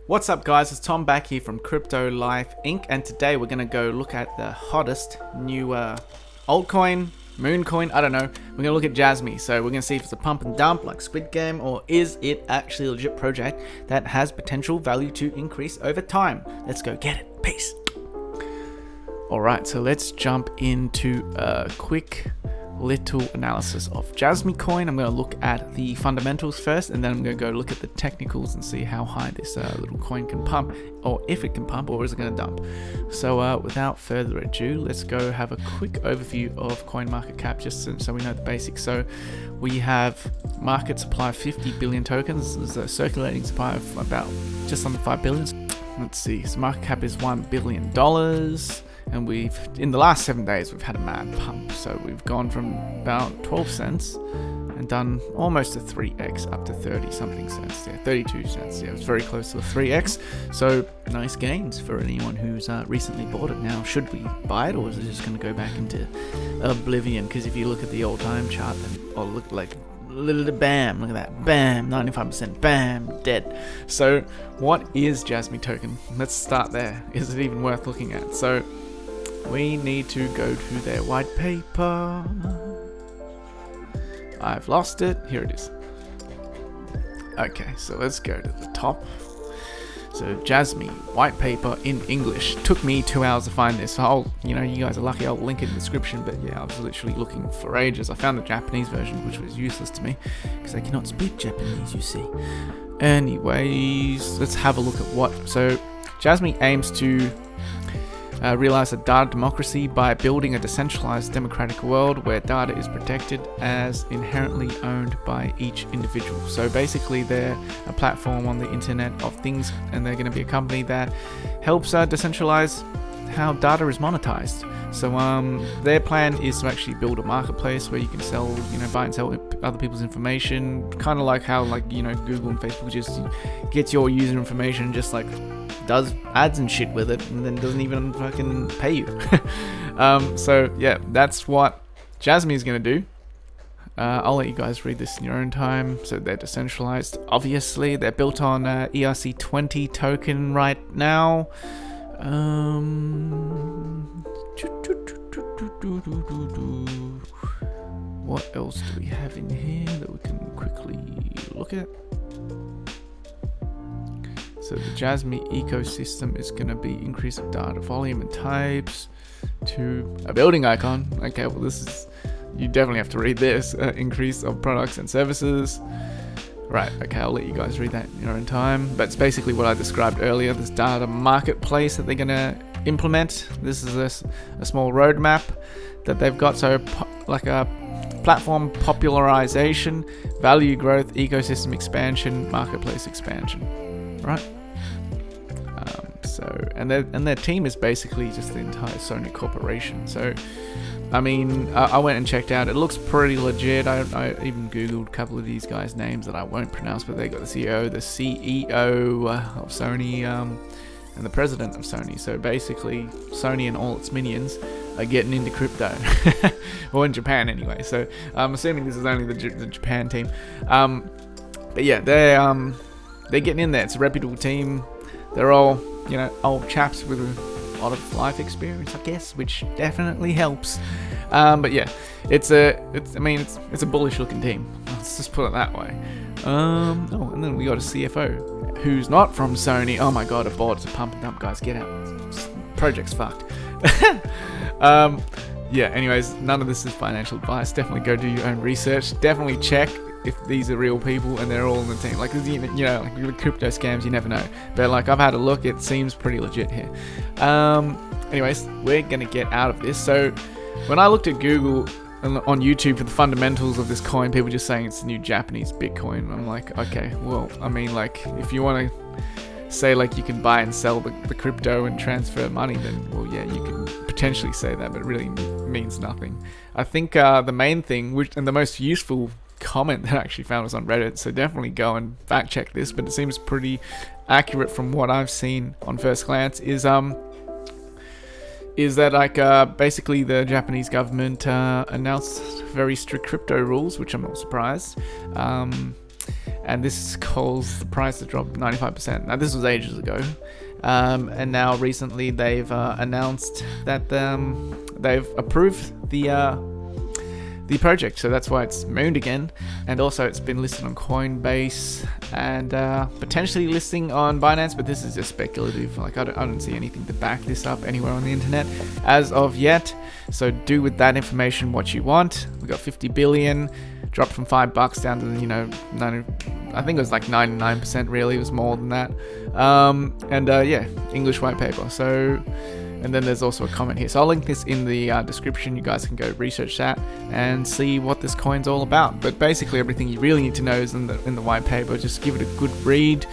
What's up, guys? It's Tom back here from Crypto Life Inc. And today we're going to go look at the hottest new altcoin, moon coin, I don't know. We're going to look at Jasmy. So we're going to see if it's a pump and dump like Squid Game, or is it actually a legit project that has potential value to increase over time. Let's go get it. Peace. Alright, so let's jump into a quick little analysis of Jasmy coin. I'm going to look at the fundamentals first, and then I'm going to go look at the technicals and see how high this little coin can pump, or if it can pump, or is it going to dump. So without further ado, let's go have a quick overview of coin market cap, just so we know the basics. So we have market supply of 50 billion tokens. There's a circulating supply of about just under 5 billion. Let's see, so market cap is $1 billion. And in the last 7 days, we've had a mad pump. So we've gone from about 12 cents and done almost a 3x up to 30 something cents. Yeah, 32 cents. Yeah, it was very close to a 3x. So nice gains for anyone who's recently bought it. Now, should we buy it, or is it just going to go back into oblivion? Because if you look at the all-time chart, then look like bam, look at that, bam, 95%, bam, dead. So what is Jasmy token? Let's start there. Is it even worth looking at? So we need to go to their white paper. I've lost it. Here it is. Okay, so let's go to the top. So Jasmy white paper in English. Took me 2 hours to find this. So you guys are lucky. I'll link it in the description. But yeah, I was literally looking for ages. I found the Japanese version, which was useless to me because I cannot speak Japanese, you see. Anyways, let's have a look at what. So Jasmy aims to realize a data democracy by building a decentralized democratic world where data is protected as inherently owned by each individual. So basically they're a platform on the Internet of Things, and they're going to be a company that helps decentralize how data is monetized. So their plan is to actually build a marketplace where you can sell, buy and sell other people's information, kind of like how Google and Facebook just gets your user information, just like does ads and shit with it, and then doesn't even fucking pay you. So yeah, that's what Jasmy is going to do. I'll let you guys read this in your own time. So they're decentralized. Obviously, they're built on ERC20 token right now. What else do we have in here that we can quickly look at? So the Jasmy ecosystem is going to be increase of data volume and types to a building icon. Okay, well you definitely have to read this. Increase of products and services. Right, okay, I'll let you guys read that in your own time. But it's basically what I described earlier, this data marketplace that they're going to implement. This is a small roadmap that they've got. So like a platform popularization, value growth, ecosystem expansion, marketplace expansion. Right? And their team is basically just the entire Sony corporation. So I mean, I went and checked out. It looks pretty legit. I even googled a couple of these guys' names that I won't pronounce, but they got the CEO of Sony, and the president of Sony. So basically, Sony and all its minions are getting into crypto, or in Japan anyway. So I'm assuming this is only the Japan team. But yeah, they're getting in there. It's a reputable team. They're all old chaps with a lot of life experience, I guess, which definitely helps. But yeah, it's a bullish looking team. Let's just put it that way. And then we got a CFO who's not from Sony. Oh my god, a board to pump and dump, guys. Get out. Project's fucked. Yeah. Anyways, none of this is financial advice. Definitely go do your own research. Definitely check if these are real people and they're all in the team. Like, like with crypto scams, you never know. But like, I've had a look, it seems pretty legit here. Anyways, we're gonna get out of this. So when I looked at Google and on YouTube for the fundamentals of this coin, people just saying it's the new Japanese Bitcoin. I'm like, okay, well, I mean, like, if you want to say like you can buy and sell the crypto and transfer money, then well, yeah, you can potentially say that, but it really means nothing. I think the main thing, and the most useful comment that I actually found was on Reddit, so definitely go and fact check this, but it seems pretty accurate from what I've seen on first glance, is that like basically the Japanese government announced very strict crypto rules, which I'm not surprised, and this caused the price to drop 95%. Now this was ages ago, and now recently they've announced that they've approved the project, so that's why it's mooned again. And also it's been listed on Coinbase and potentially listing on Binance, but this is just speculative. Like I don't see anything to back this up anywhere on the internet as of yet, so do with that information what you want. We got 50 billion, dropped from $5 down to 90, I think it was like 99%, really. It was more than that. Yeah, English white paper. So, and then there's also a comment here, so I'll link this in the description. You guys can go research that and see what this coin's all about. But basically everything you really need to know is in the white paper. Just give it a good read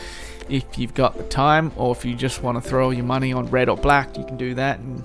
if you've got the time, or if you just want to throw all your money on red or black, you can do that, and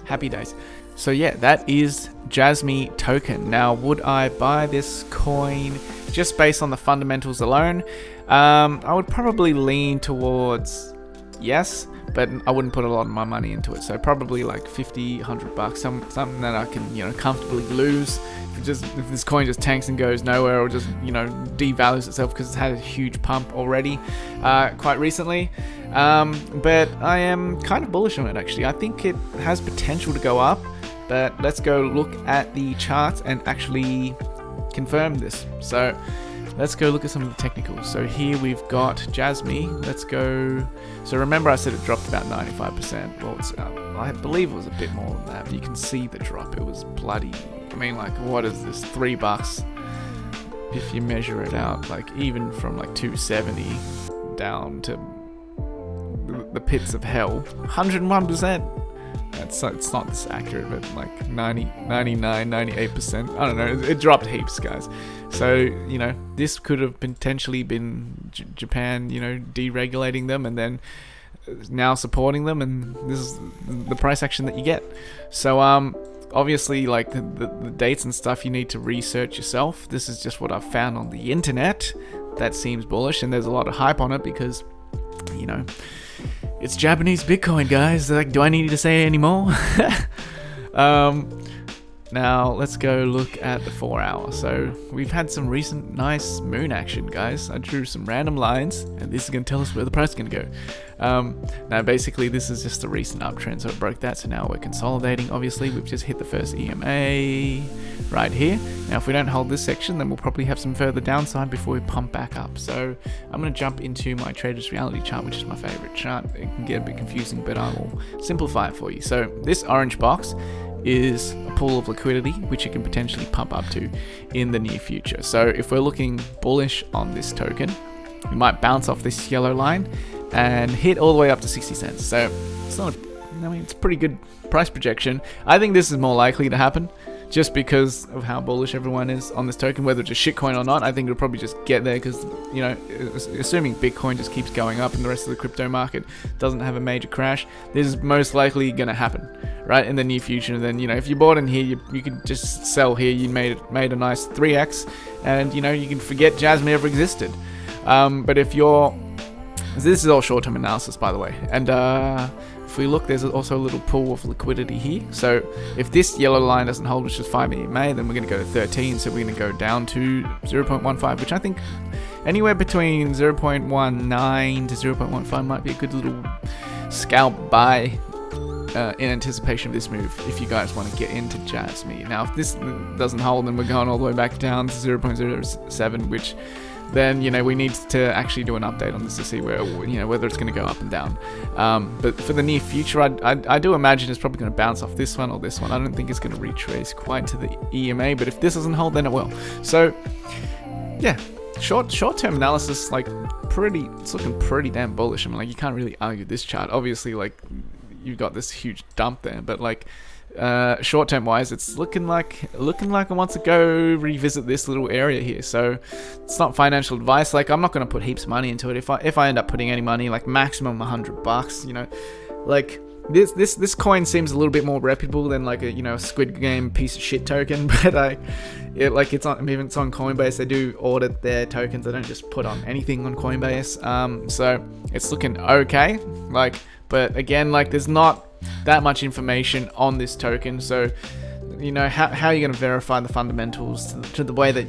happy days. So yeah, that is Jasmy token. Now, would I buy this coin just based on the fundamentals alone? I would probably lean towards yes, but I wouldn't put a lot of my money into it. So probably like 50, 100 bucks, something that I can, comfortably lose. If this coin just tanks and goes nowhere, or just, devalues itself, because it's had a huge pump already, quite recently. But I am kind of bullish on it, actually. I think it has potential to go up, but let's go look at the charts and actually confirm this. So let's go look at some of the technicals. So here we've got Jasmy. Let's go. So remember I said it dropped about 95%. Well, I believe it was a bit more than that, but you can see the drop. It was bloody. I mean, like, what is this? $3 if you measure it out. Like, even from like 270 down to the pits of hell. 101%. It's not this accurate, but like 90, 99, 98%. I don't know. It dropped heaps, guys. So, this could have potentially been Japan, deregulating them, and then now supporting them, and this is the price action that you get. So, obviously, like the dates and stuff, you need to research yourself. This is just what I've found on the internet that seems bullish, and there's a lot of hype on it because, it's Japanese Bitcoin, guys. Like, do I need to say any more? Now, let's go look at the 4 hour. So, we've had some recent nice moon action, guys. I drew some random lines, and this is going to tell us where the price is going to go. Now, basically, this is just a recent uptrend, so it broke that. So now we're consolidating. Obviously, we've just hit the first EMA right here. Now, if we don't hold this section, then we'll probably have some further downside before we pump back up. So, I'm going to jump into my Trader's Reality chart, which is my favorite chart. It can get a bit confusing, but I will simplify it for you. So, this orange box is a pool of liquidity which you can potentially pump up to in the near future. So if we're looking bullish on this token, we might bounce off this yellow line and hit all the way up to 60 cents. So it's not it's a pretty good price projection. I think this is more likely to happen just because of how bullish everyone is on this token, whether it's a shitcoin or not. I think it'll probably just get there because, assuming Bitcoin just keeps going up and the rest of the crypto market doesn't have a major crash, this is most likely going to happen, right, in the near future. And then, if you bought in here, you could just sell here. You made a nice 3x, and, you can forget Jasmy ever existed. But if you're... This is all short-term analysis, by the way. And if we look, there's also a little pool of liquidity here. So if this yellow line doesn't hold, which is 5 EMA, then we're going to go to 13. So we're going to go down to 0.15, which I think anywhere between 0.19 to 0.15 might be a good little scalp buy in anticipation of this move, if you guys want to get into Jasmy. Now, if this doesn't hold, then we're going all the way back down to 0.07, which then, we need to actually do an update on this to see where, whether it's going to go up and down. But for the near future, I do imagine it's probably going to bounce off this one or this one. I don't think it's going to retrace quite to the EMA, but if this doesn't hold, then it will. So, yeah, short-term analysis, it's looking pretty damn bullish. I mean, you can't really argue this chart. Obviously, you've got this huge dump there, but short-term wise, it's looking like it wants to go revisit this little area here. So it's not financial advice. I'm not going to put heaps of money into it. If I end up putting any money, maximum $100, this coin seems a little bit more reputable than a Squid Game piece of shit token. But it's on Coinbase. They do audit their tokens. They don't just put on anything on Coinbase. So it's looking okay. But again, there's not that much information on this token, so how are you going to verify the fundamentals to the way that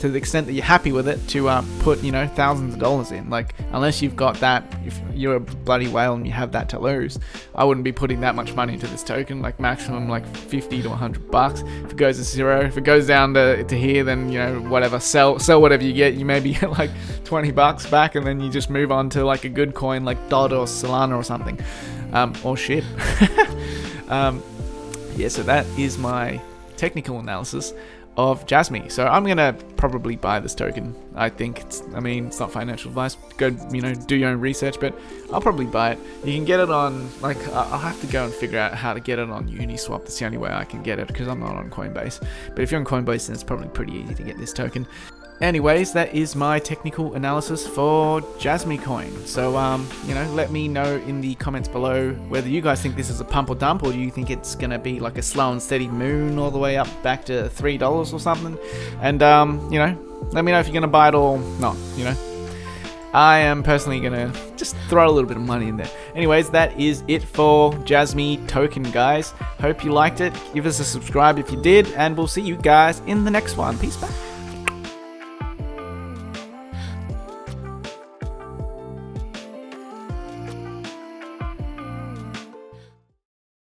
to the extent that you're happy with it, to put, you know, thousands of dollars in. Like, unless you've got that, if you're a bloody whale and you have that to lose, I wouldn't be putting that much money into this token. Like, maximum like 50 to 100 bucks. If it goes to zero, if it goes down to here, then, you know, whatever, sell whatever you get. You maybe get like 20 bucks back, and then you just move on to like a good coin like DOT or Solana or something, or shit. Yeah, so that is my technical analysis of Jasmy. So I'm gonna probably buy this token. I think it's not financial advice. Go, you know, do your own research, but I'll probably buy it. You can get it on, like, I'll have to go and figure out how to get it on Uniswap. That's the only way I can get it, because I'm not on Coinbase. But if you're on Coinbase, then it's probably pretty easy to get this token. Anyways, that is my technical analysis for Jasmy coin. So, you know, let me know in the comments below whether you guys think this is a pump or dump, or do you think it's going to be like a slow and steady moon all the way up back to $3 or something? And, you know, let me know if you're going to buy it or not, you know. I am personally going to just throw a little bit of money in there. Anyways, that is it for Jasmy token, guys. Hope you liked it. Give us a subscribe if you did, and we'll see you guys in the next one. Peace, bye.